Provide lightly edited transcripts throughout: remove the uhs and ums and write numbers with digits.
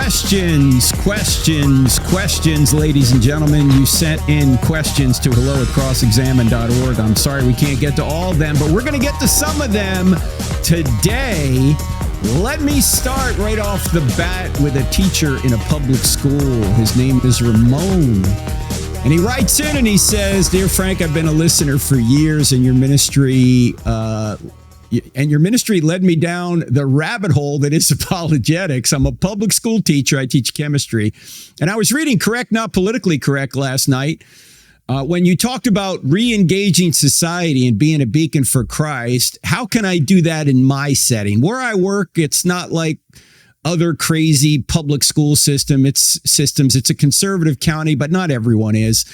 Questions, ladies and gentlemen. You sent in questions to hello@crossexamine.org. I'm sorry we can't get to all of them, but we're going to get to some of them today. Let me start right off the bat with a teacher in a public school. His name is Ramon. And he writes in and he says, "Dear Frank, I've been a listener for years, and your ministry led me down the rabbit hole that is apologetics. I'm a public school teacher. I teach chemistry. And I was reading Correct, Not Politically Correct last night when you talked about re-engaging society and being a beacon for Christ. How can I do that in my setting? Where I work, it's not like other crazy public school systems. It's a conservative county, but not everyone is.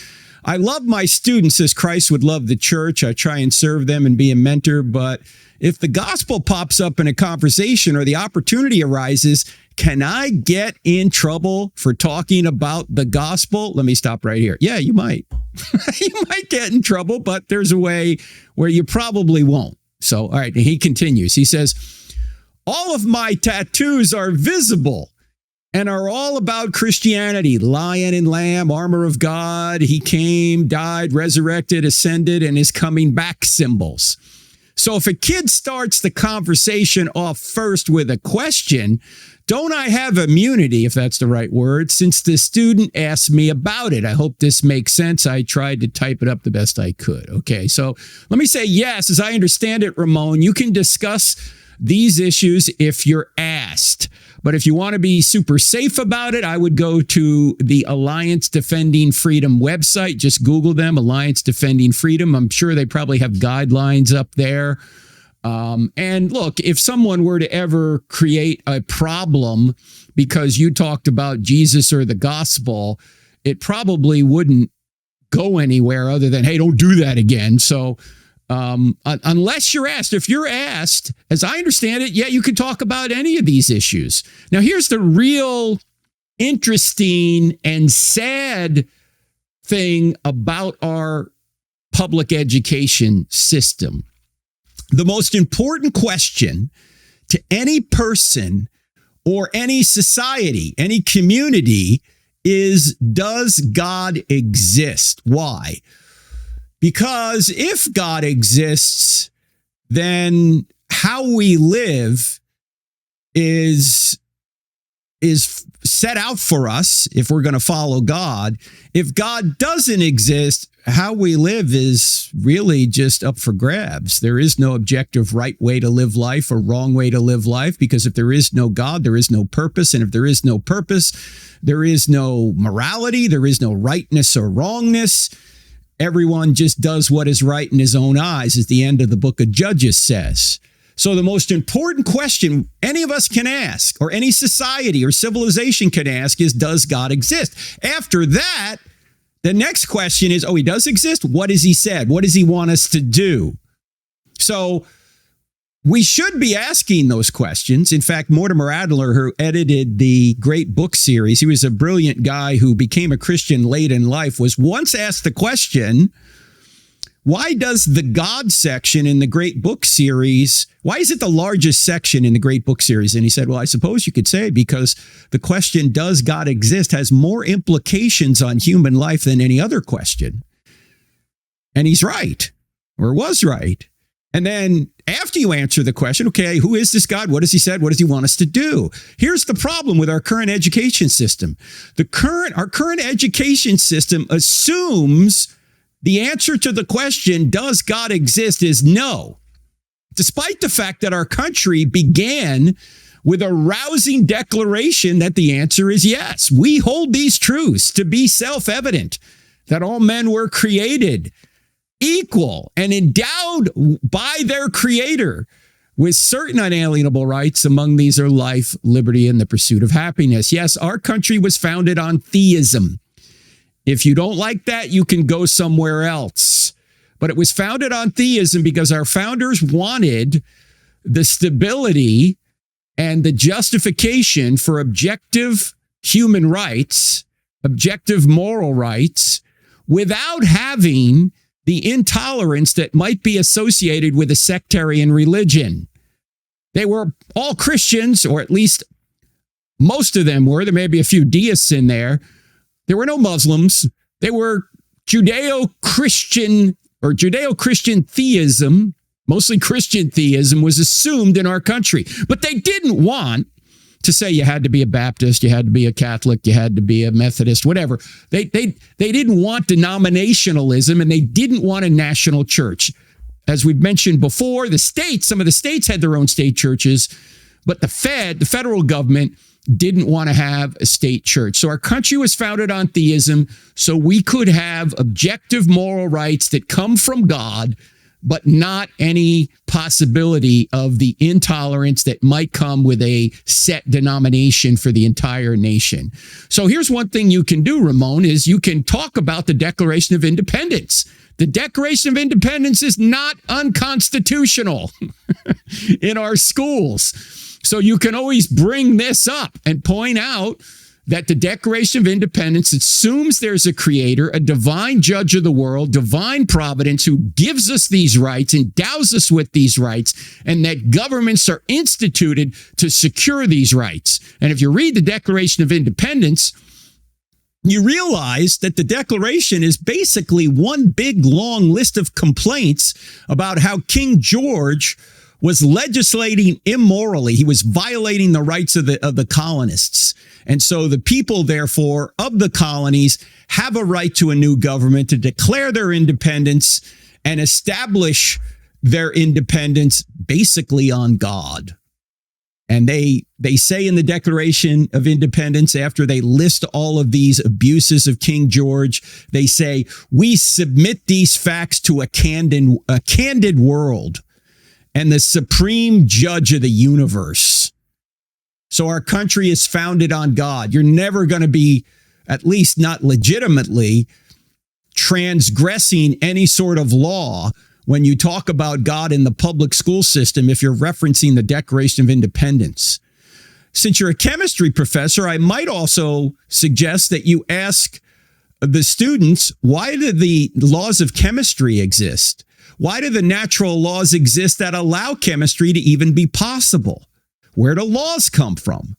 I love my students as Christ would love the church. I try and serve them and be a mentor, but if the gospel pops up in a conversation or the opportunity arises, can I get in trouble for talking about the gospel?" Let me stop right here. Yeah, you might. You might get in trouble, but there's a way where you probably won't. So, all right, he continues. He says, "All of my tattoos are visible and are all about Christianity. Lion and lamb, armor of God. He came, died, resurrected, ascended, and is coming back symbols. So if a kid starts the conversation off first with a question, don't I have immunity, if that's the right word, since the student asked me about it? I hope this makes sense. I tried to type it up the best I could." Okay, so let me say yes. As I understand it, Ramon, you can discuss these issues if you're asked. But if you want to be super safe about it, I would go to the Alliance Defending Freedom website. Just Google them, Alliance Defending Freedom. I'm sure they probably have guidelines up there. And look, if someone were to ever create a problem because you talked about Jesus or the gospel, it probably wouldn't go anywhere other than, hey, don't do that again. So unless you're asked, if you're asked, as I understand it, yeah, you can talk about any of these issues. Now, here's the real interesting and sad thing about our public education system. The most important question to any person or any society, any community is, does God exist? Why? Because if God exists, then how we live is set out for us if we're going to follow God. If God doesn't exist, how we live is really just up for grabs. There is no objective right way to live life or wrong way to live life, because if there is no God, there is no purpose. And if there is no purpose, there is no morality, there is no rightness or wrongness. Everyone just does what is right in his own eyes, as the end of the book of Judges says. So the most important question any of us can ask, or any society or civilization can ask, is, does God exist? After that, the next question is, he does exist? What has he said? What does he want us to do? So we should be asking those questions. In fact, Mortimer Adler, who edited the great book series, he was a brilliant guy who became a Christian late in life, was once asked the question, why does the God section in the great book series, why is it the largest section in the great book series? And he said, well, I suppose you could say because the question, does God exist, has more implications on human life than any other question. And he's right, or was right. And then after you answer the question, okay, who is this God? What has he said? What does he want us to do? Here's the problem with our current education system. Our current education system assumes the answer to the question, does God exist, is no, despite the fact that our country began with a rousing declaration that the answer is yes. We hold these truths to be self-evident, that all men were created equal and endowed by their creator with certain unalienable rights. Among these are life, liberty, and the pursuit of happiness. Yes, our country was founded on theism. If you don't like that, you can go somewhere else. But it was founded on theism because our founders wanted the stability and the justification for objective human rights, objective moral rights, without having the intolerance that might be associated with a sectarian religion. They were all Christians, or at least Most of them were. There may be a few deists in there. There were no Muslims. They were Judeo-Christian or Judeo-Christian theism. Mostly Christian theism was assumed in our country. But they didn't want to say you had to be a Baptist, you had to be a Catholic, you had to be a Methodist, whatever. They didn't want denominationalism, and they didn't want a national church. As we've mentioned before, some of the states had their own state churches, but the federal government didn't want to have a state church. So our country was founded on theism, so we could have objective moral rights that come from God, but not any possibility of the intolerance that might come with a set denomination for the entire nation. So here's one thing you can do, Ramon, is you can talk about the Declaration of Independence. The Declaration of Independence is not unconstitutional in our schools. So you can always bring this up and point out that the Declaration of Independence assumes there's a creator, a divine judge of the world, divine providence who gives us these rights, endows us with these rights, and that governments are instituted to secure these rights. And if you read the Declaration of Independence, you realize that the Declaration is basically one big long list of complaints about how King George was legislating immorally. He was violating the rights of the colonists. And so the people, therefore, of the colonies have a right to a new government to declare their independence and establish their independence basically on God. And they say in the Declaration of Independence, after they list all of these abuses of King George, they say, we submit these facts to a candid world and the supreme judge of the universe. So our country is founded on God. You're never going to be, at least not legitimately, transgressing any sort of law when you talk about God in the public school system if you're referencing the Declaration of Independence. Since you're a chemistry professor, I might also suggest that you ask the students, why do the laws of chemistry exist? Why do the natural laws exist that allow chemistry to even be possible? Where do laws come from?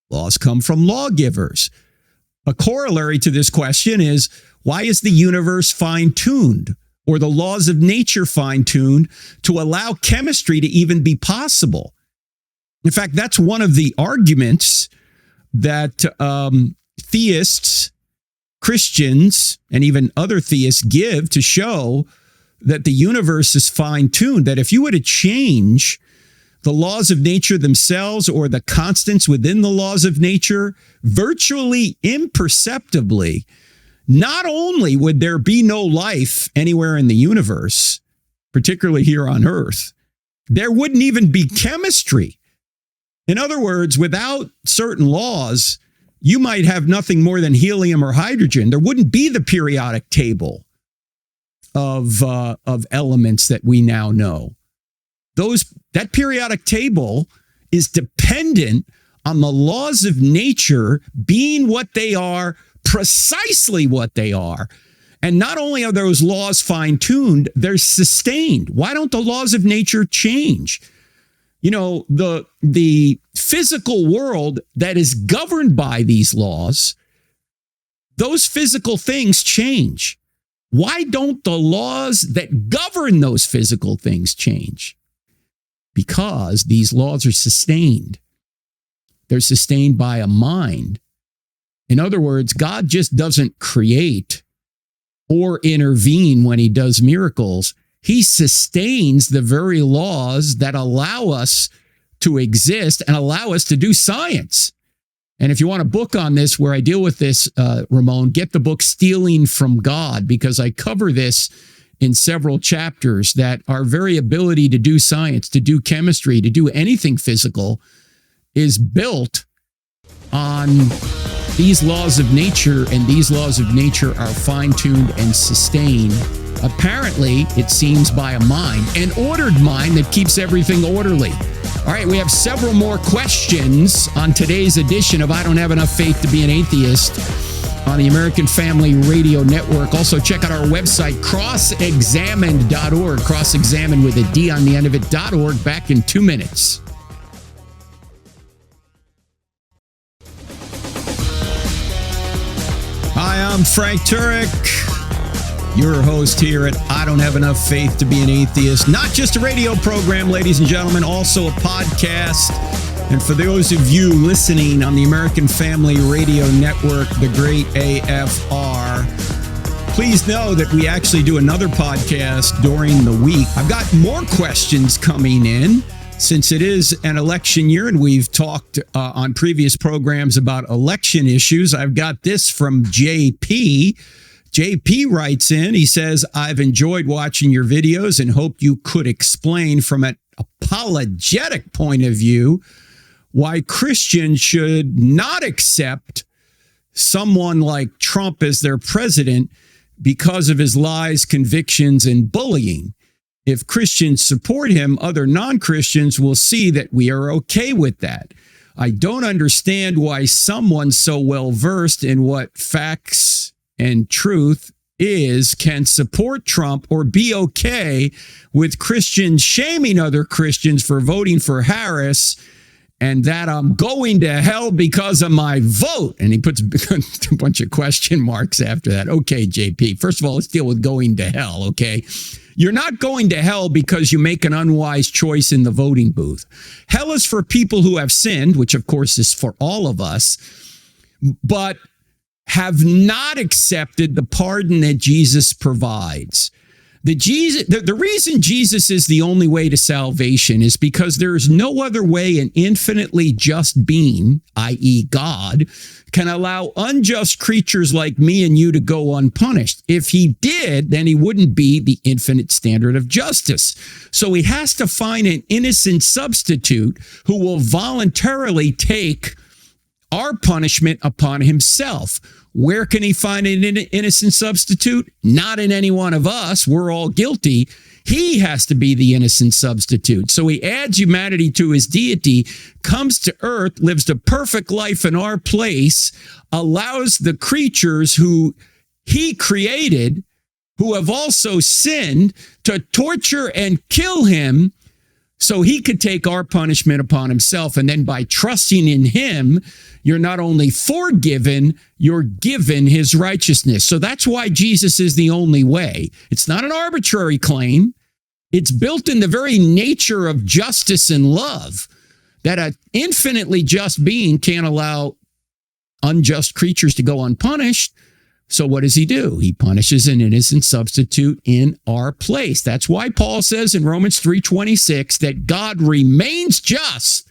Laws come from lawgivers. A corollary to this question is, why is the universe fine-tuned, or the laws of nature fine-tuned to allow chemistry to even be possible? In fact, that's one of the arguments that theists, Christians, and even other theists give to show that the universe is fine-tuned, that if you were to change the laws of nature themselves or the constants within the laws of nature virtually imperceptibly, not only would there be no life anywhere in the universe, particularly here on Earth, there wouldn't even be chemistry. In other words, without certain laws, you might have nothing more than helium or hydrogen. There wouldn't be the periodic table of elements that we now know. That periodic table is dependent on the laws of nature being what they are, precisely what they are. And not only are those laws fine-tuned, they're sustained. Why don't the laws of nature change? You know, the physical world that is governed by these laws, those physical things change. Why don't the laws that govern those physical things change? Because these laws are sustained. They're sustained by a mind. In other words, God just doesn't create or intervene when he does miracles. He sustains the very laws that allow us to exist and allow us to do science. And if you want a book on this where I deal with this, Ramon, get the book Stealing from God, because I cover this in several chapters, that our very ability to do science, to do chemistry, to do anything physical is built on these laws of nature, and these laws of nature are fine-tuned and sustained. Apparently, it seems by a mind, an ordered mind that keeps everything orderly. All right, we have several more questions on today's edition of I Don't Have Enough Faith to Be an Atheist on the American Family Radio Network. Also, check out our website, crossexamined.org, crossexamined with a D on the end of it.org. Back in 2 minutes. Hi, I'm Frank Turek, your host here at I Don't Have Enough Faith to Be an Atheist. Not just a radio program, ladies and gentlemen, also a podcast. And for those of you listening on the American Family Radio Network, the great AFR, please know that we actually do another podcast during the week. I've got more questions coming in since it is an election year, and we've talked on previous programs about election issues. I've got this from JP. JP writes in, he says, I've enjoyed watching your videos and hope you could explain from an apologetic point of view why Christians should not accept someone like Trump as their president because of his lies, convictions, and bullying. If Christians support him, other non-Christians will see that we are okay with that. I don't understand why someone so well-versed in what facts and truth is can support Trump or be okay with Christians shaming other Christians for voting for Harris and that I'm going to hell because of my vote. And he puts a bunch of question marks after that. Okay, JP, first of all, let's deal with going to hell, okay? You're not going to hell because you make an unwise choice in the voting booth. Hell is for people who have sinned, which of course is for all of us, but have not accepted the pardon that Jesus provides. The reason Jesus is the only way to salvation is because there is no other way an infinitely just being, i.e. God, can allow unjust creatures like me and you to go unpunished. If he did, then he wouldn't be the infinite standard of justice. So he has to find an innocent substitute who will voluntarily take our punishment upon himself. Where can he find an innocent substitute? Not in any one of us. We're all guilty. He has to be the innocent substitute. So he adds humanity to his deity, comes to earth, lives the perfect life in our place, allows the creatures who he created, who have also sinned, to torture and kill him so he could take our punishment upon himself. And then by trusting in him, you're not only forgiven, you're given his righteousness. So that's why Jesus is the only way. It's not an arbitrary claim. It's built in the very nature of justice and love, that an infinitely just being can't allow unjust creatures to go unpunished. So what does he do? He punishes an innocent substitute in our place. That's why Paul says in Romans 3:26 that God remains just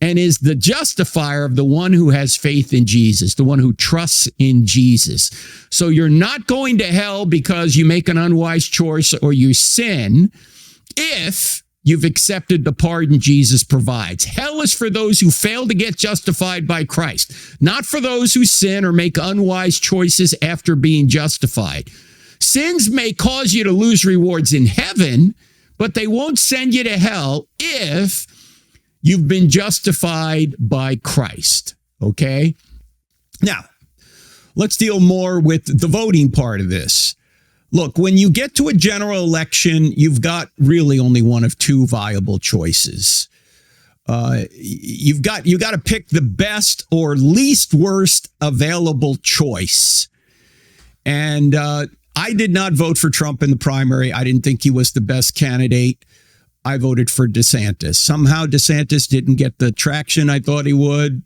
and is the justifier of the one who has faith in Jesus, the one who trusts in Jesus. So you're not going to hell because you make an unwise choice or you sin if you've accepted the pardon Jesus provides. Hell is for those who fail to get justified by Christ, not for those who sin or make unwise choices after being justified. Sins may cause you to lose rewards in heaven, but they won't send you to hell if you've been justified by Christ, okay? Now, let's deal more with the voting part of this. Look, when you get to a general election, you've got really only one of two viable choices. You've got to pick the best or least worst available choice. And I did not vote for Trump in the primary. I didn't think he was the best candidate. I voted for DeSantis. Somehow DeSantis didn't get the traction I thought he would,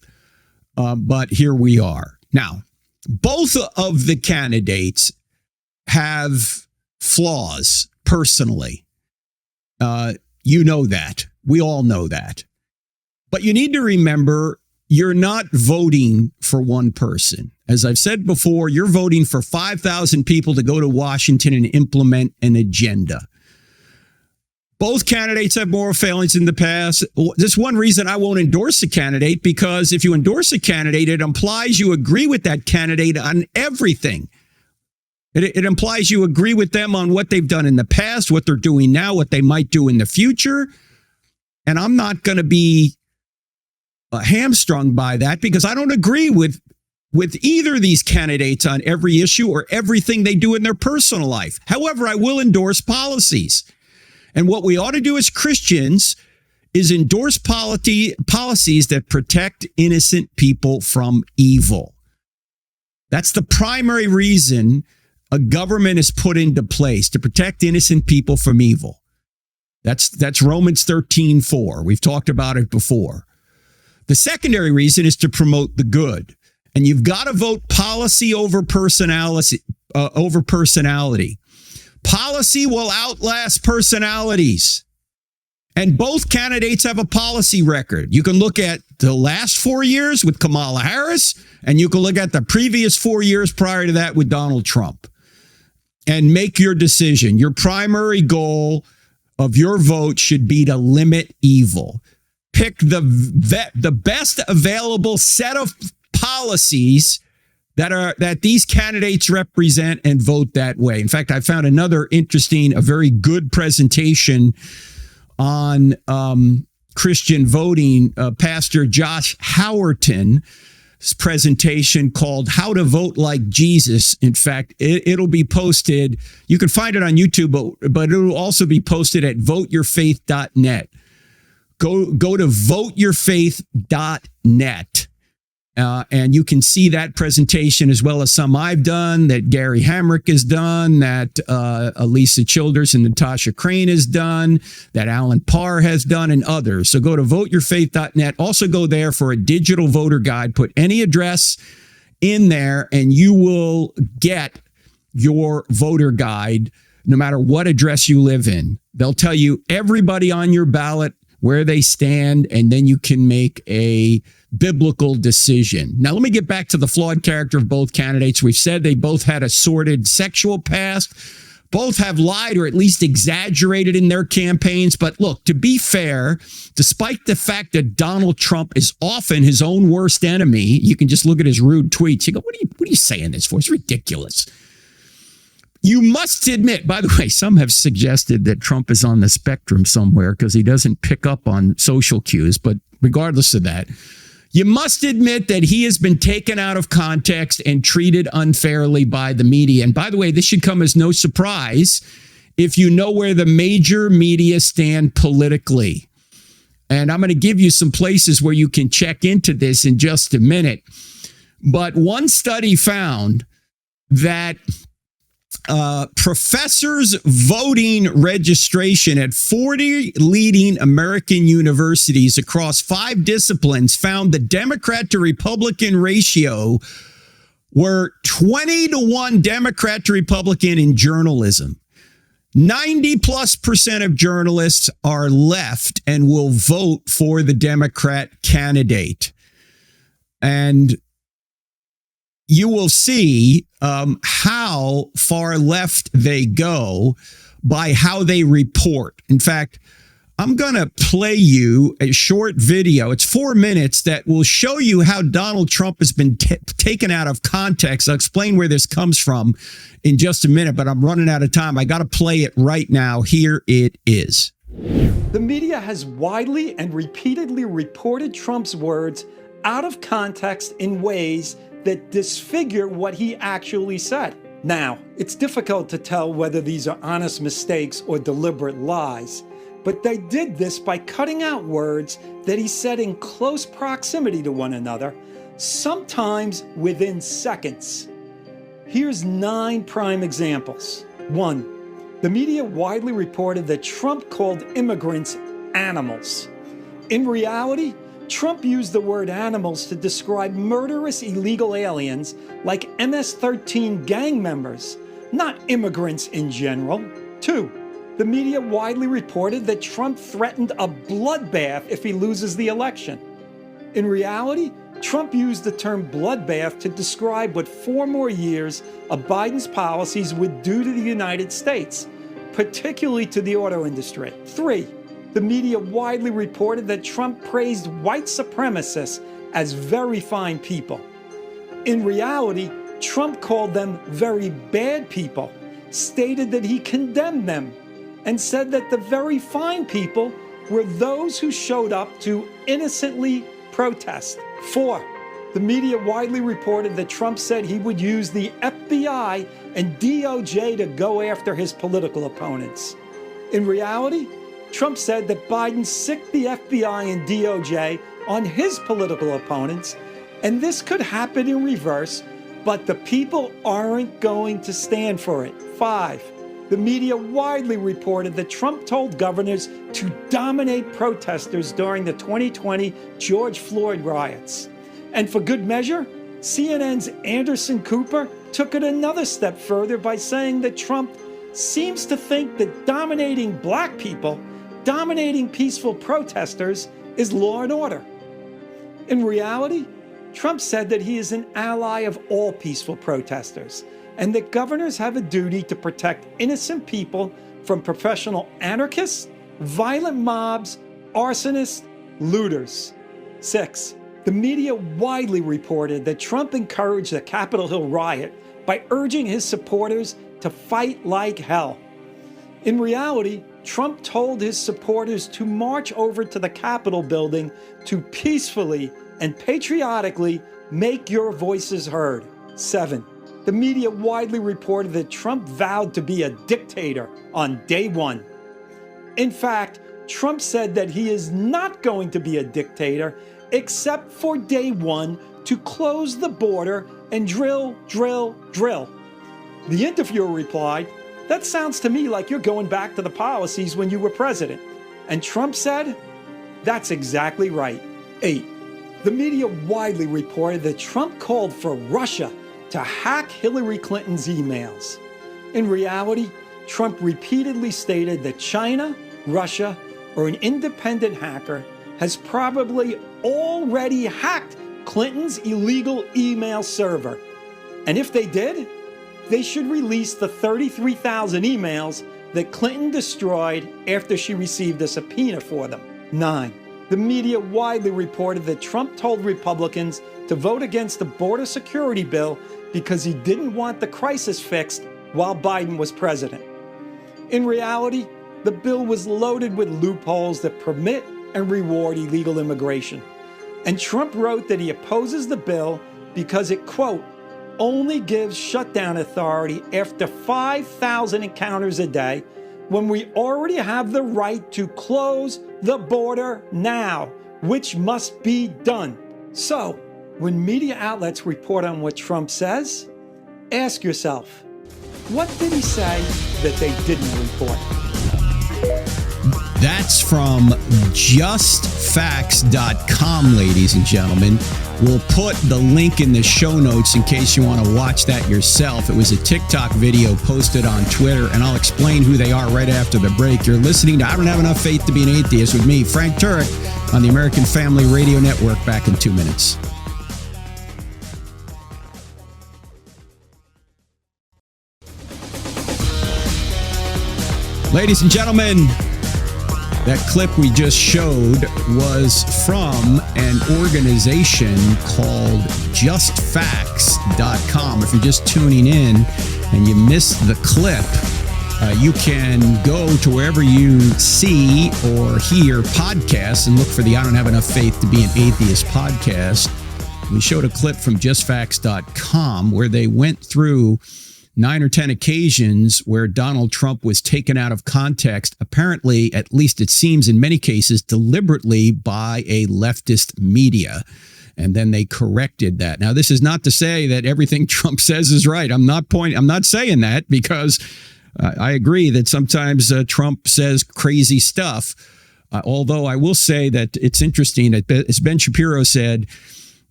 but here we are. Now, both of the candidates have flaws personally. You know that. We all know that. But you need to remember, you're not voting for one person. As I've said before, you're voting for 5,000 people to go to Washington and implement an agenda. Both candidates have moral failings in the past. That's one reason I won't endorse a candidate, because if you endorse a candidate, it implies you agree with that candidate on everything. It implies you agree with them on what they've done in the past, what they're doing now, what they might do in the future. And I'm not going to be hamstrung by that because I don't agree with either of these candidates on every issue or everything they do in their personal life. However, I will endorse policies. And what we ought to do as Christians is endorse policies that protect innocent people from evil. That's the primary reason a government is put into place, to protect innocent people from evil. That's Romans 13:4. We've talked about it before. The secondary reason is to promote the good. And you've got to vote policy over personality. Policy will outlast personalities. And both candidates have a policy record. You can look at the last 4 years with Kamala Harris, and you can look at the previous 4 years prior to that with Donald Trump, and make your decision. Your primary goal of your vote should be to limit evil. Pick the best available set of policies that these candidates represent, and vote that way. In fact, I found another interesting, a very good presentation on Christian voting, Pastor Josh Howerton's presentation called How to Vote Like Jesus. In fact, it'll be posted. You can find it on YouTube, but it'll also be posted at voteyourfaith.net. Go to voteyourfaith.net. And you can see that presentation, as well as some I've done, that Gary Hamrick has done, that Elisa Childers and Natasha Crane has done, that Alan Parr has done, and others. So go to voteyourfaith.net. Also go there for a digital voter guide. Put any address in there, and you will get your voter guide no matter what address you live in. They'll tell you everybody on your ballot, where they stand, and then you can make a biblical decision. Now, let me get back to the flawed character of both candidates. We've said they both had a sordid sexual past. Both have lied, or at least exaggerated, in their campaigns. But look, to be fair, despite the fact that Donald Trump is often his own worst enemy, you can just look at his rude tweets. You go, what are you saying this for? It's ridiculous. You must admit, by the way, some have suggested that Trump is on the spectrum somewhere because he doesn't pick up on social cues. But regardless of that, you must admit that he has been taken out of context and treated unfairly by the media. And by the way, this should come as no surprise if you know where the major media stand politically. And I'm going to give you some places where you can check into this in just a minute. But one study found that professors' voting registration at 40 leading American universities across 5 disciplines found the Democrat to Republican ratio were 20-1 Democrat to Republican in journalism. 90+% of journalists are left and will vote for the Democrat candidate. And you will see how far left they go by how they report. In fact, I'm going to play you a short video. It's 4 minutes that will show you how Donald Trump has been taken out of context. I'll explain where this comes from in just a minute, but I'm running out of time. I got to play it right now. Here it is. The media has widely and repeatedly reported Trump's words out of context in ways that disfigure what he actually said. Now, it's difficult to tell whether these are honest mistakes or deliberate lies, but they did this by cutting out words that he said in close proximity to one another, sometimes within seconds. Here's 9 prime examples. 1. The media widely reported that Trump called immigrants animals. In reality, Trump used the word animals to describe murderous illegal aliens like MS-13 gang members, not immigrants in general. 2. The media widely reported that Trump threatened a bloodbath if he loses the election. In reality, Trump used the term bloodbath to describe what 4 more years of Biden's policies would do to the United States, particularly to the auto industry. 3. The media widely reported that Trump praised white supremacists as very fine people. In reality, Trump called them very bad people, stated that he condemned them, and said that the very fine people were those who showed up to innocently protest. 4. The media widely reported that Trump said he would use the FBI and DOJ to go after his political opponents. In reality, Trump said that Biden sicked the FBI and DOJ on his political opponents, and this could happen in reverse but the people aren't going to stand for it. 5. The media widely reported that Trump told governors to dominate protesters during the 2020 George Floyd riots. And for good measure, CNN's Anderson Cooper took it another step further by saying that Trump seems to think that dominating black people, dominating peaceful protesters, is law and order. In reality, Trump said that he is an ally of all peaceful protesters and that governors have a duty to protect innocent people from professional anarchists, violent mobs, arsonists, looters. 6. The media widely reported that Trump encouraged the Capitol Hill riot by urging his supporters to fight like hell. In reality, Trump told his supporters to march over to the Capitol building to peacefully and patriotically make your voices heard. 7. The media widely reported that Trump vowed to be a dictator on day one. In fact, Trump said that he is not going to be a dictator except for day one to close the border and drill, drill, drill. The interviewer replied, "That sounds to me like you're going back to the policies when you were president." And Trump said, "That's exactly right." 8. The media widely reported that Trump called for Russia to hack Hillary Clinton's emails. In reality, Trump repeatedly stated that China, Russia, or an independent hacker has probably already hacked Clinton's illegal email server. And if they did, they should release the 33,000 emails that Clinton destroyed after she received a subpoena for them. 9. The media widely reported that Trump told Republicans to vote against the border security bill because he didn't want the crisis fixed while Biden was president. In reality, the bill was loaded with loopholes that permit and reward illegal immigration. And Trump wrote that he opposes the bill because it, quote, only gives shutdown authority after 5,000 encounters a day when we already have the right to close the border now, which must be done. So, when media outlets report on what Trump says, ask yourself, what did he say that they didn't report? That's from justfacts.com, ladies and gentlemen. We'll put the link in the show notes in case you want to watch that yourself. It was a TikTok video posted on Twitter, and I'll explain who they are right after the break. You're listening to I Don't Have Enough Faith to Be an Atheist with me, Frank Turek, on the American Family Radio Network. Back in 2 minutes. Ladies and gentlemen, that clip we just showed was from an organization called justfacts.com. If you're just tuning in and you missed the clip, you can go to wherever you see or hear podcasts and look for the I Don't Have Enough Faith to Be an Atheist podcast. We showed a clip from justfacts.com where they went through 9 or 10 occasions where Donald Trump was taken out of context, apparently, at least it seems in many cases, deliberately by a leftist media. And then they corrected that. Now, this is not to say that everything Trump says is right. I'm not saying that because I agree that sometimes Trump says crazy stuff. Although I will say that it's interesting that, as Ben Shapiro said,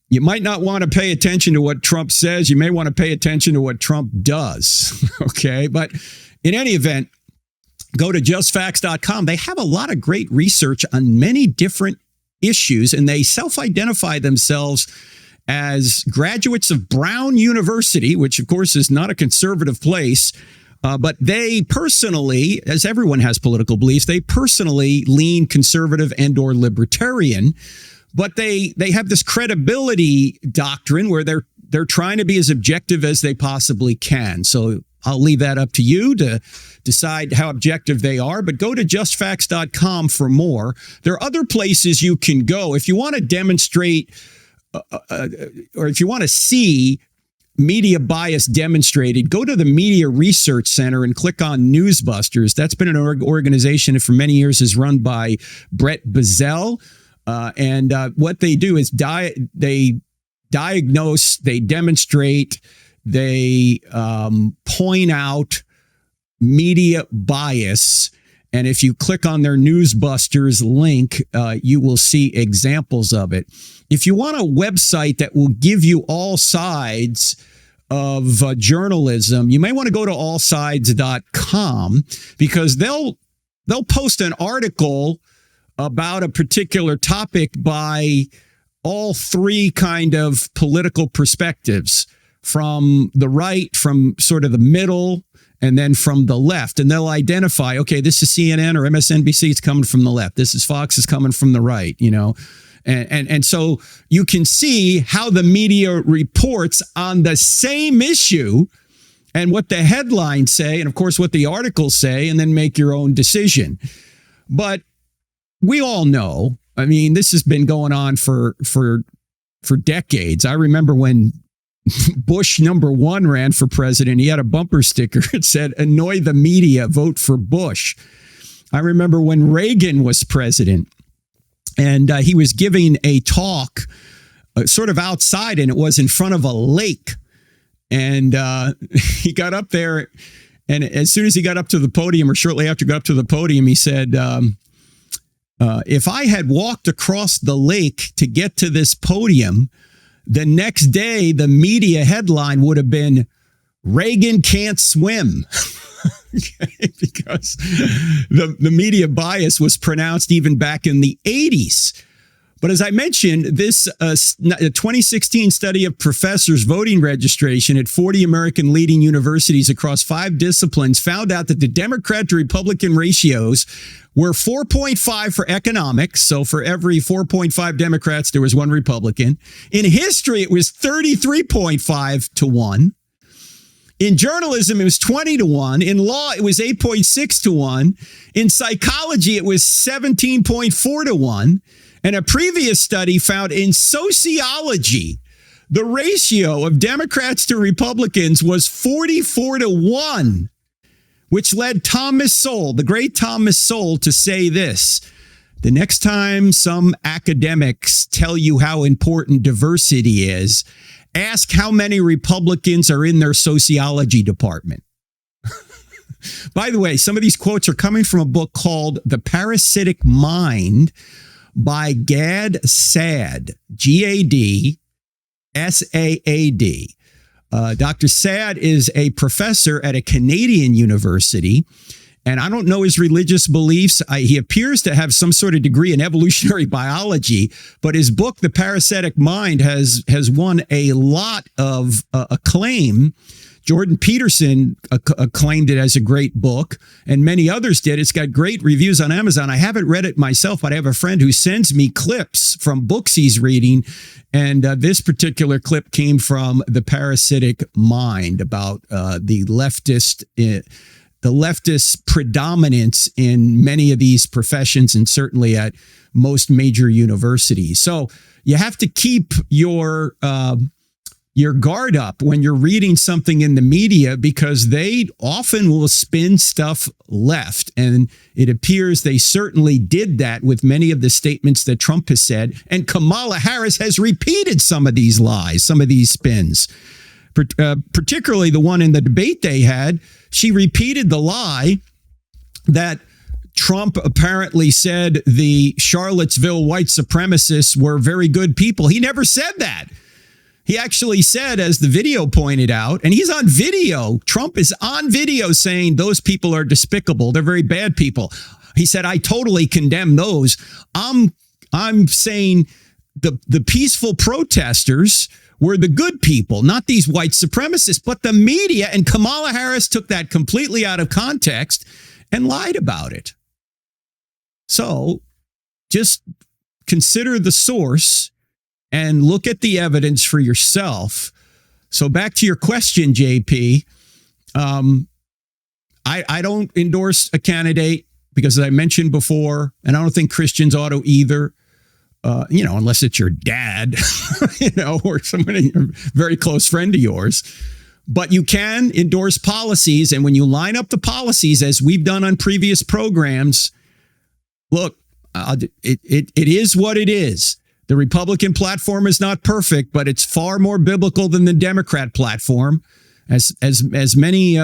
you might not want to pay attention to what Trump says. You may want to pay attention to what Trump does. Okay. But in any event, go to justfacts.com. They have a lot of great research on many different issues, and they self-identify themselves as graduates of Brown University, which, of course, is not a conservative place. But they personally, as everyone has political beliefs, they personally lean conservative and or libertarian. But they have this credibility doctrine where they're trying to be as objective as they possibly can. So I'll leave that up to you to decide how objective they are. But go to justfacts.com for more. There are other places you can go if you want to demonstrate or if you want to see media bias demonstrated. Go to the Media Research Center and click on Newsbusters. That's been an organization that for many years is run by Brett Bazell. And what they do is they diagnose, they demonstrate, they point out media bias. And if you click on their Newsbusters link, you will see examples of it. If you want a website that will give you all sides of journalism, you may want to go to allsides.com, because they'll post an article about a particular topic by all three kind of political perspectives, from the right, from sort of the middle, and then from the left. And they'll identify, okay, this is CNN or MSNBC, it's coming from the left. This is Fox, is coming from the right, you know. And so you can see how the media reports on the same issue and what the headlines say, and of course what the articles say, and then make your own decision. But we all know, I mean, this has been going on for decades. I remember when Bush #1 ran for president, he had a bumper sticker that said, "Annoy the media, vote for Bush." I remember when Reagan was president, and he was giving a talk sort of outside, and it was in front of a lake. And he got up there, and as soon as he got up to the podium, or shortly after he got up to the podium, he said, if I had walked across the lake to get to this podium, the next day, the media headline would have been, "Reagan can't swim." Okay, because the media bias was pronounced even back in the 80s. But as I mentioned, this 2016 study of professors' voting registration at 40 American leading universities across 5 disciplines found out that the Democrat to Republican ratios were 4.5 for economics. So for every 4.5 Democrats, there was 1 Republican. In history, it was 33.5 to 1. In journalism, it was 20 to 1. In law, it was 8.6 to 1. In psychology, it was 17.4 to 1. And a previous study found in sociology, the ratio of Democrats to Republicans was 44 to 1, which led Thomas Sowell, the great Thomas Sowell, to say this: the next time some academics tell you how important diversity is, ask how many Republicans are in their sociology department. By the way, some of these quotes are coming from a book called The Parasitic Mind by Gad Saad, G-A-D-S-A-A-D. Dr. Saad is a professor at a Canadian university, and I don't know his religious beliefs. He appears to have some sort of degree in evolutionary biology, but his book, The Parasitic Mind, has won a lot of acclaim. Jordan Peterson acclaimed it as a great book, and many others did. It's got great reviews on Amazon. I haven't read it myself, but I have a friend who sends me clips from books he's reading, and this particular clip came from The Parasitic Mind about the leftist predominance in many of these professions, and certainly at most major universities. So you have to keep your guard up when you're reading something in the media, because they often will spin stuff left. And it appears they certainly did that with many of the statements that Trump has said. And Kamala Harris has repeated some of these lies, some of these spins, particularly the one in the debate they had. She repeated the lie that Trump apparently said the Charlottesville white supremacists were very good people. He never said that. He actually said, as the video pointed out, and he's on video, Trump is on video saying those people are despicable. They're very bad people. He said, I totally condemn those. I'm saying the peaceful protesters were the good people, not these white supremacists. But the media and Kamala Harris took that completely out of context and lied about it. So just consider the source and look at the evidence for yourself. So back to your question, JP, I don't endorse a candidate because, as I mentioned before, and I don't think Christians ought to either, unless it's your dad, or somebody, a very close friend of yours. But you can endorse policies. And when you line up the policies, as we've done on previous programs, look, it is what it is. The Republican platform is not perfect, but it's far more biblical than the Democrat platform. As many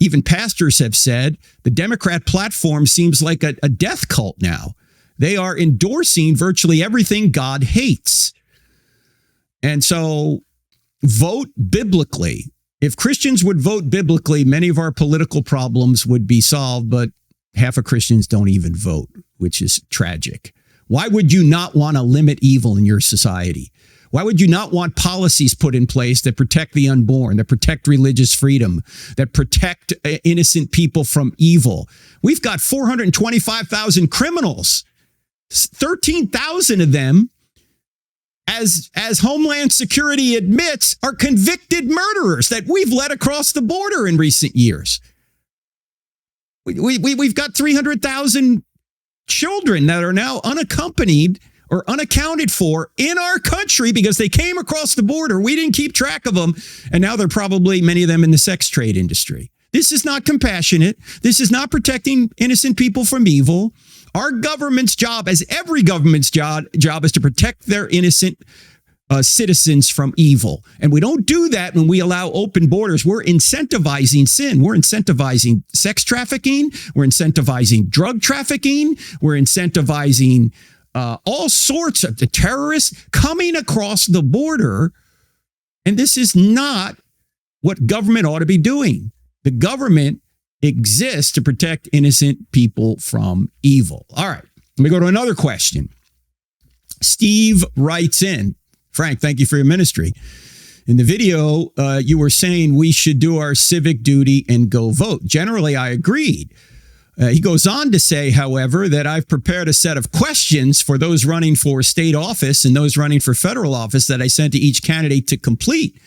even pastors have said, the Democrat platform seems like a death cult now. They are endorsing virtually everything God hates. And so vote biblically. If Christians would vote biblically, many of our political problems would be solved, but half of Christians don't even vote, which is tragic. Why would you not want to limit evil in your society? Why would you not want policies put in place that protect the unborn, that protect religious freedom, that protect innocent people from evil? We've got 425,000 criminals, 13,000 of them, as Homeland Security admits, are convicted murderers that we've let across the border in recent years. We've got 300,000 children that are now unaccompanied or unaccounted for in our country because they came across the border. We didn't keep track of them. And now they're probably, many of them, in the sex trade industry. This is not compassionate. This is not protecting innocent people from evil. Our government's job, as every government's job is to protect their innocent citizens from evil. And we don't do that when we allow open borders. We're incentivizing sin. We're incentivizing sex trafficking. We're incentivizing drug trafficking. We're incentivizing all sorts of the terrorists coming across the border. And this is not what government ought to be doing. The government exists to protect innocent people from evil. All right, let me go to another question. Steve writes in, Frank, thank you for your ministry. In the video, you were saying we should do our civic duty and go vote. Generally, I agreed. He goes on to say, however, that I've prepared a set of questions for those running for state office and those running for federal office that I sent to each candidate to complete.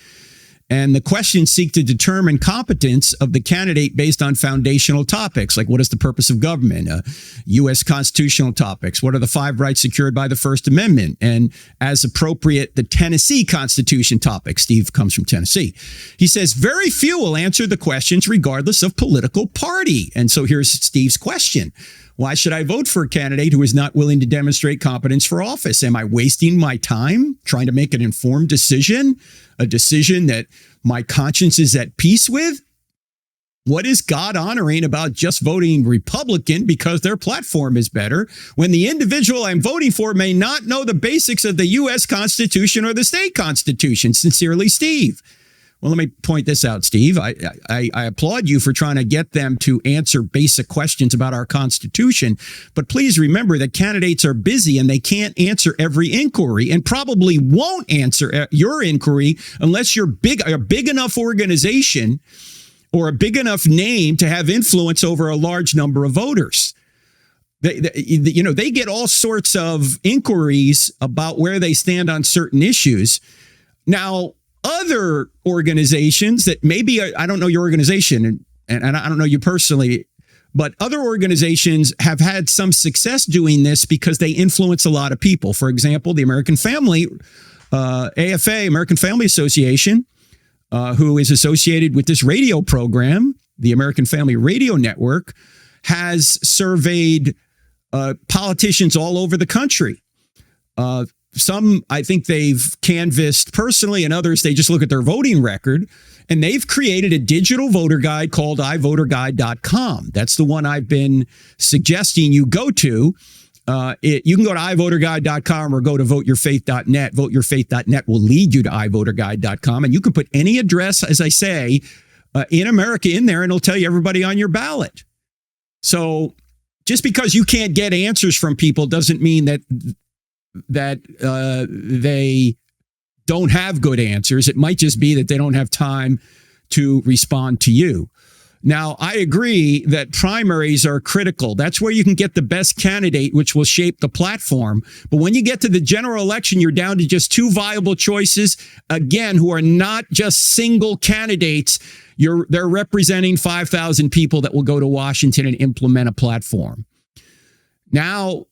And the questions seek to determine competence of the candidate based on foundational topics, like what is the purpose of government, U.S. constitutional topics, what are the 5 rights secured by the First Amendment, and as appropriate, the Tennessee Constitution topics. Steve comes from Tennessee. He says, very few will answer the questions regardless of political party. And so here's Steve's question. Why should I vote for a candidate who is not willing to demonstrate competence for office? Am I wasting my time trying to make an informed decision, a decision that my conscience is at peace with? What is God honoring about just voting Republican because their platform is better when the individual I'm voting for may not know the basics of the U.S. Constitution or the state constitution? Sincerely, Steve. Well, let me point this out, Steve. I applaud you for trying to get them to answer basic questions about our Constitution. But please remember that candidates are busy and they can't answer every inquiry and probably won't answer your inquiry unless you're a big enough organization or a big enough name to have influence over a large number of voters. They get all sorts of inquiries about where they stand on certain issues. Now, other organizations that maybe, I don't know your organization and I don't know you personally, but other organizations have had some success doing this because they influence a lot of people. For example, the American Family, AFA, American Family Association, who is associated with this radio program, the American Family Radio Network, has surveyed politicians all over the country. Some, I think they've canvassed personally, and others, they just look at their voting record, and they've created a digital voter guide called ivoterguide.com. That's the one I've been suggesting you go to. You can go to ivoterguide.com or go to voteyourfaith.net. Voteyourfaith.net will lead you to ivoterguide.com, and you can put any address, as I say, in America in there, and it'll tell you everybody on your ballot. So just because you can't get answers from people doesn't mean that they don't have good answers. It might just be that they don't have time to respond to you. Now, I agree that primaries are critical. That's where you can get the best candidate, which will shape the platform. But when you get to the general election, you're down to just 2 viable choices, again, who are not just single candidates. They're representing 5,000 people that will go to Washington and implement a platform. Now,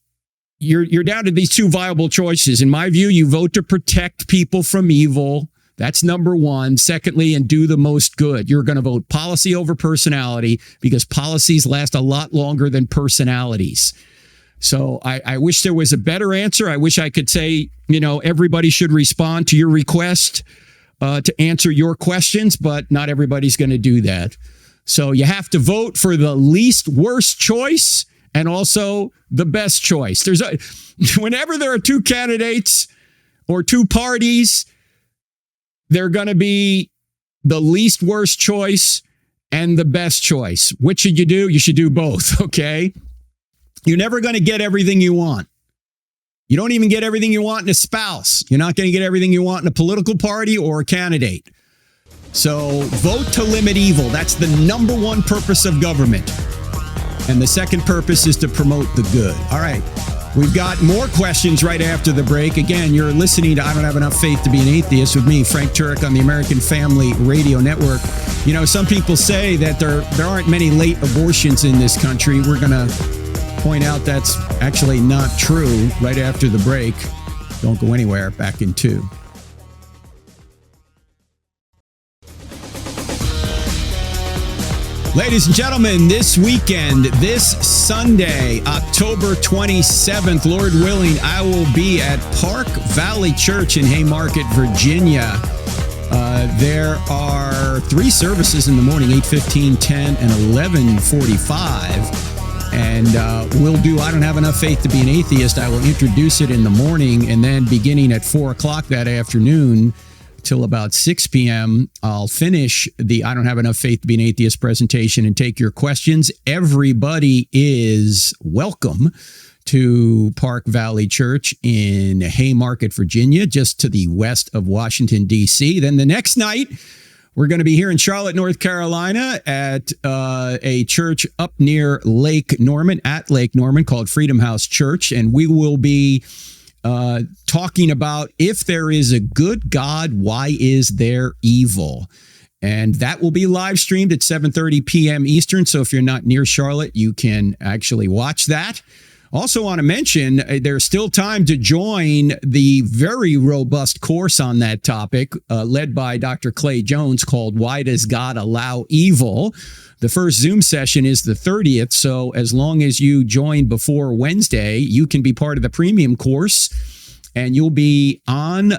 you're down to these 2 viable choices. In my view, you vote to protect people from evil. That's number one. Secondly, and do the most good. You're going to vote policy over personality because policies last a lot longer than personalities. So I wish there was a better answer. I wish I could say, everybody should respond to your request to answer your questions, but not everybody's going to do that. So you have to vote for the least worst choice and also the best choice. Whenever there are two candidates or two parties, they're going to be the least worst choice and the best choice. Which should you do? You should do both, okay? You're never going to get everything you want. You don't even get everything you want in a spouse. You're not going to get everything you want in a political party or a candidate. So vote to limit evil. That's the number one purpose of government. And the second purpose is to promote the good. All right. We've got more questions right after the break. Again, you're listening to I Don't Have Enough Faith to Be an Atheist with me, Frank Turek, on the American Family Radio Network. Some people say that there aren't many late abortions in this country. We're going to point out that's actually not true right after the break. Don't go anywhere. Back in 2. Ladies and gentlemen, this weekend, this Sunday, October 27th, Lord willing, I will be at Park Valley Church in Haymarket, Virginia. There are 3 services in the morning, 8:15, 10, and 11:45. And we'll do I Don't Have Enough Faith to Be an Atheist. I will introduce it in the morning, and then beginning at 4 o'clock that afternoon, till about 6 p.m., I'll finish the I Don't Have Enough Faith to Be an Atheist presentation and take your questions. Everybody is welcome to Park Valley Church in Haymarket, Virginia, just to the west of Washington, D.C. Then the next night, we're going to be here in Charlotte, North Carolina at a church up near Lake Norman, called Freedom House Church, and we will be talking about if there is a good God, why is there evil? And that will be live streamed at 7:30 p.m. Eastern. So if you're not near Charlotte, you can actually watch that. Also want to mention, there's still time to join the very robust course on that topic led by Dr. Clay Jones called Why Does God Allow Evil? The first Zoom session is the 30th. So as long as you join before Wednesday, you can be part of the premium course and you'll be on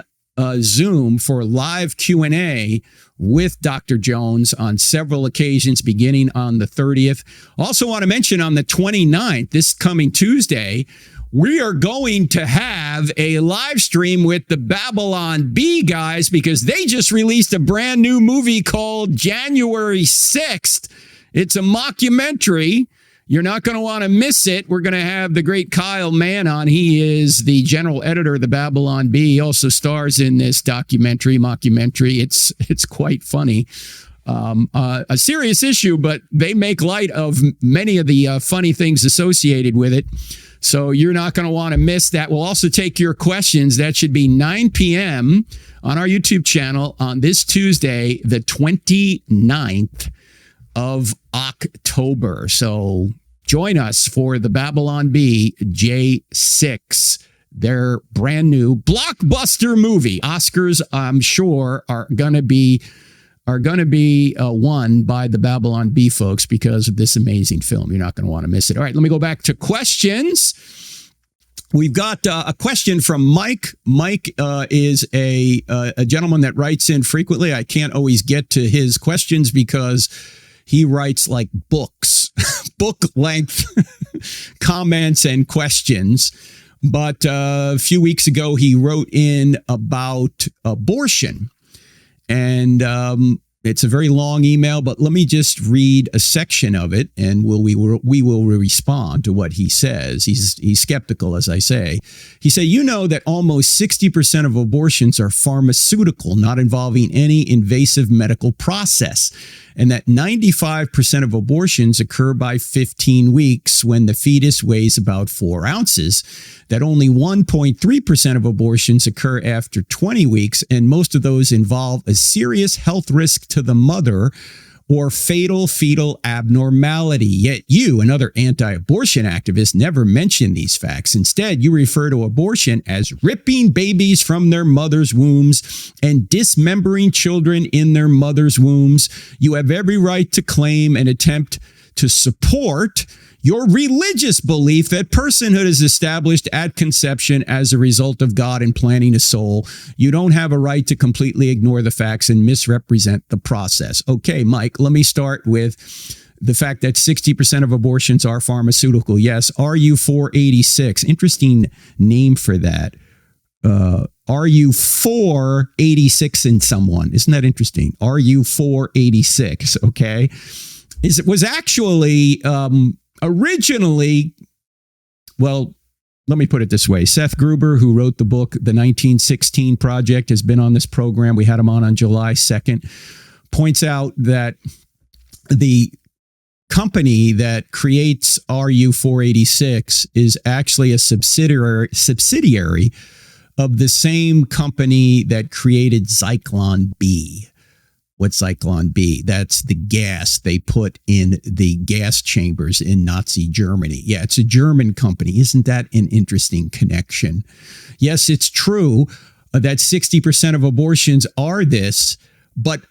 Zoom for live Q&A with Dr. Jones on several occasions beginning on the 30th. Also want to mention on the 29th, this coming Tuesday, we are going to have a live stream with the Babylon Bee guys because they just released a brand new movie called January 6th. It's a mockumentary. You're not going to want to miss it. We're going to have the great Kyle Mann on. He is the general editor of the Babylon Bee. He also stars in this mockumentary. It's quite funny. A serious issue, but they make light of many of the funny things associated with it. So you're not going to want to miss that. We'll also take your questions. That should be 9 p.m. on our YouTube channel on this Tuesday, the 29th of October. So join us for the Babylon Bee J6, their brand new blockbuster movie. Oscars, I'm sure, are going to be won by the Babylon Bee folks because of this amazing film. You're not going to want to miss it. All right, let me go back to questions. We've got a question from Mike. Mike is a gentleman that writes in frequently. I can't always get to his questions because he writes like books, book length comments and questions. But a few weeks ago, he wrote in about abortion. And it's a very long email, but let me just read a section of it, and we will respond to what he says. He's skeptical, as I say. He said, you know that almost 60% of abortions are pharmaceutical, not involving any invasive medical process, and that 95% of abortions occur by 15 weeks when the fetus weighs about 4 ounces, that only 1.3% of abortions occur after 20 weeks, and most of those involve a serious health risk to the mother or fatal fetal abnormality. Yet you and other anti-abortion activists never mention these facts. Instead, you refer to abortion as ripping babies from their mother's wombs and dismembering children in their mother's wombs. You have every right to claim and attempt to support your religious belief that personhood is established at conception as a result of God implanting a soul. You don't have a right to completely ignore the facts and misrepresent the process. Okay, Mike, let me start with the fact that 60% of abortions are pharmaceutical. Yes, RU486. Interesting name for that. RU486 in someone. Isn't that interesting? RU486, okay? It was actually originally, well, let me put it this way. Seth Gruber, who wrote the book, The 1916 Project, has been on this program. We had him on July 2nd, points out that the company that creates RU486 is actually a subsidiary of the same company that created Zyklon B. What's Zyklon B? That's the gas they put in the gas chambers in Nazi Germany. Yeah, it's a German company. Isn't that an interesting connection? Yes, it's true that 60% of abortions are this, but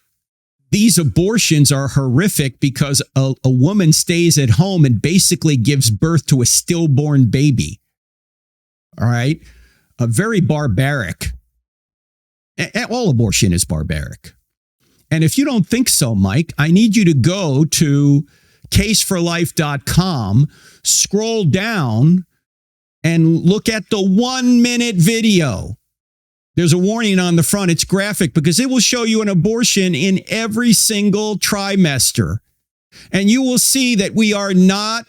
these abortions are horrific because a woman stays at home and basically gives birth to a stillborn baby. All right? Very barbaric. All abortion is barbaric. And if you don't think so, Mike, I need you to go to caseforlife.com, scroll down, and look at the 1-minute video. There's a warning on the front. It's graphic because it will show you an abortion in every single trimester. And you will see that we are not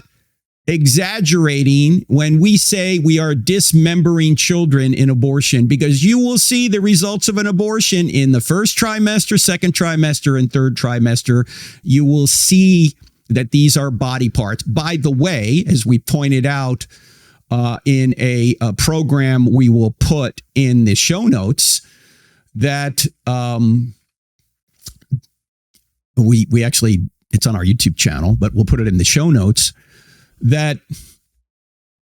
exaggerating when we say we are dismembering children in abortion, because you will see the results of an abortion in the first trimester, second trimester, and third trimester. You will see that these are body parts. By the way, as we pointed out in a program we will put in the show notes, that we actually, it's on our YouTube channel, but we'll put it in the show notes, that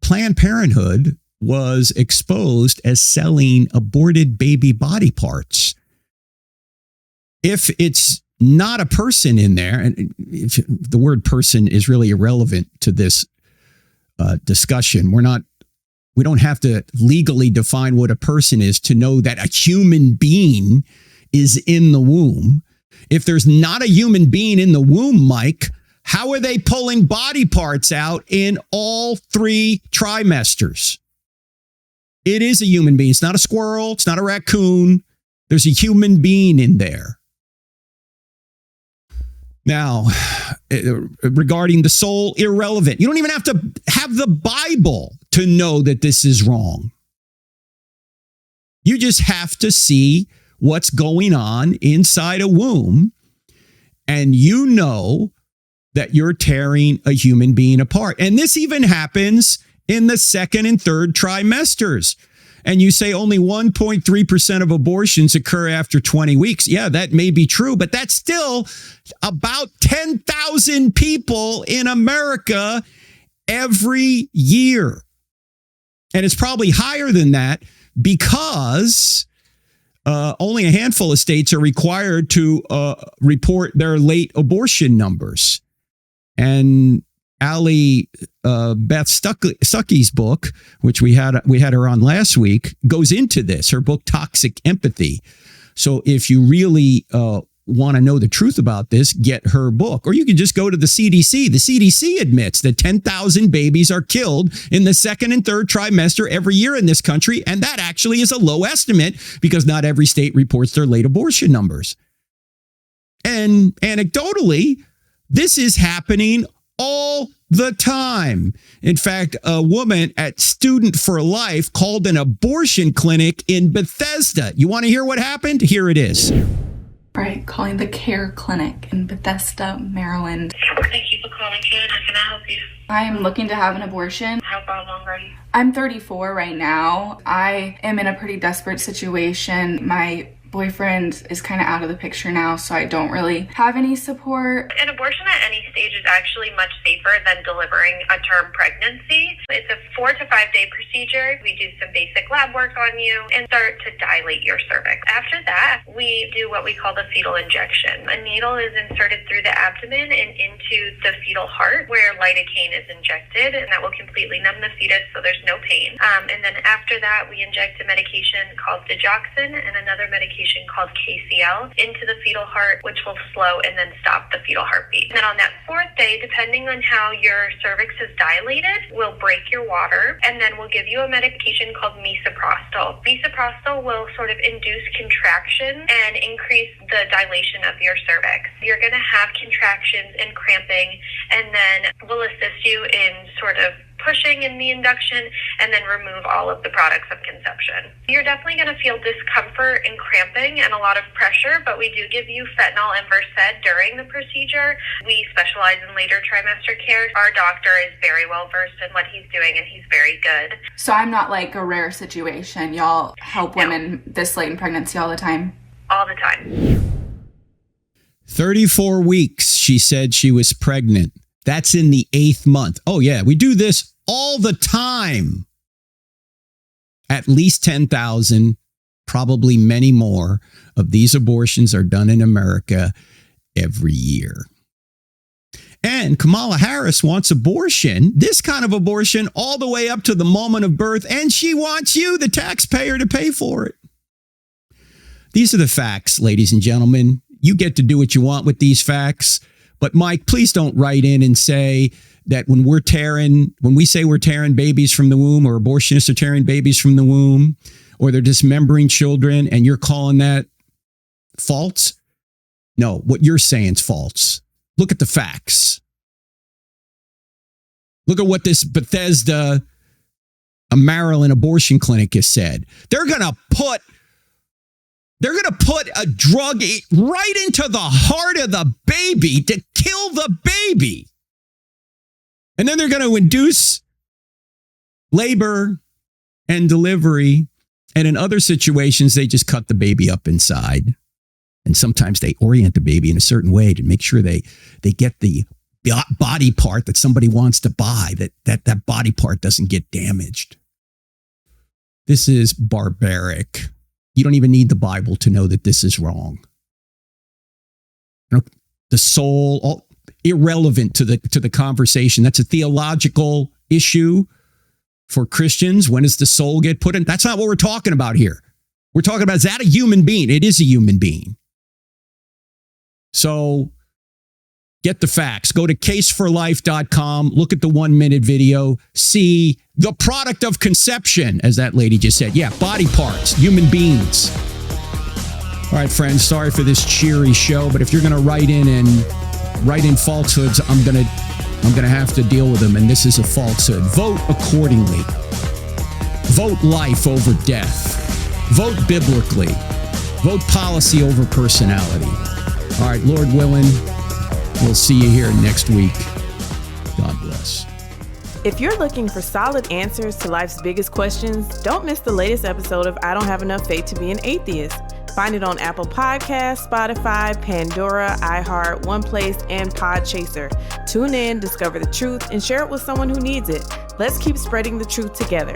Planned Parenthood was exposed as selling aborted baby body parts. If it's not a person in there, and if the word person is really irrelevant to this discussion, we don't have to legally define what a person is to know that a human being is in the womb. If there's not a human being in the womb, Mike, how are they pulling body parts out in all 3 trimesters? It is a human being. It's not a squirrel. It's not a raccoon. There's a human being in there. Now, regarding the soul, irrelevant. You don't even have to have the Bible to know that this is wrong. You just have to see what's going on inside a womb, and you know that you're tearing a human being apart. And this even happens in the second and third trimesters. And you say only 1.3% of abortions occur after 20 weeks. Yeah, that may be true, but that's still about 10,000 people in America every year. And it's probably higher than that because only a handful of states are required to report their late abortion numbers. And Allie Beth Stuckey's book, which we had her on last week, goes into this. Her book, Toxic Empathy. So if you really want to know the truth about this, get her book. Or you can just go to the CDC. The CDC admits that 10,000 babies are killed in the second and third trimester every year in this country. And that actually is a low estimate because not every state reports their late abortion numbers. And anecdotally, this is happening all the time. In fact, a woman at Student for Life called an abortion clinic in Bethesda. You want to hear what happened? Here it is. Right, calling the Care Clinic in Bethesda, Maryland. Thank you for calling Care. How can I help you? I am looking to have an abortion. How far along are you? I'm 34 right now. I am in a pretty desperate situation. My boyfriend is kind of out of the picture now, so I don't really have any support. An abortion at any stage is actually much safer than delivering a term pregnancy. It's a 4 to 5 day procedure. We do some basic lab work on you and start to dilate your cervix. After that, we do what we call the fetal injection. A needle is inserted through the abdomen and into the fetal heart where lidocaine is injected, and that will completely numb the fetus so there's no pain. And then after that, we inject a medication called digoxin and another medication called KCL into the fetal heart, which will slow and then stop the fetal heartbeat. And then on that 4th day, depending on how your cervix is dilated, we'll break your water, and then we'll give you a medication called misoprostol. Misoprostol will sort of induce contraction and increase the dilation of your cervix. You're going to have contractions and cramping, and then we'll assist you in sort of pushing in the induction and then remove all of the products of conception. You're definitely going to feel discomfort and cramping and a lot of pressure, but we do give you fentanyl and Versed during the procedure. We specialize in later trimester care. Our doctor is very well versed in what he's doing, and he's very good. So I'm not like a rare situation. Y'all help women this late in pregnancy all the time? All the time. 34 weeks, she said she was pregnant. That's in the 8th month. Oh, yeah, we do this all the time. At least 10,000, probably many more, of these abortions are done in America every year. And Kamala Harris wants abortion, this kind of abortion, all the way up to the moment of birth, and she wants you, the taxpayer, to pay for it. These are the facts, ladies and gentlemen. You get to do what you want with these facts. But Mike, please don't write in and say that when we say we're tearing babies from the womb, or abortionists are tearing babies from the womb, or they're dismembering children, and you're calling that false. No, what you're saying is false. Look at the facts. Look at what this Bethesda, a Maryland abortion clinic has said. They're going to put a drug right into the heart of the baby to kill the baby. And then they're going to induce labor and delivery. And in other situations, they just cut the baby up inside. And sometimes they orient the baby in a certain way to make sure they get the body part that somebody wants to buy, that body part doesn't get damaged. This is barbaric. You don't even need the Bible to know that this is wrong. The soul, irrelevant to the conversation. That's a theological issue for Christians. When does the soul get put in? That's not what we're talking about here. We're talking about, is that a human being? It is a human being. So get the facts. Go to caseforlife.com. Look at the 1-minute video. See the product of conception, as that lady just said. Yeah, body parts, human beings. All right, friends, sorry for this cheery show, but if you're going to write in falsehoods, I'm going to have to deal with them, and this is a falsehood. Vote accordingly. Vote life over death. Vote biblically. Vote policy over personality. All right, Lord willing, we'll see you here next week. God bless. If you're looking for solid answers to life's biggest questions, don't miss the latest episode of I Don't Have Enough Faith to Be an Atheist. Find it on Apple Podcasts, Spotify, Pandora, iHeart, OnePlace, and Podchaser. Tune in, discover the truth, and share it with someone who needs it. Let's keep spreading the truth together.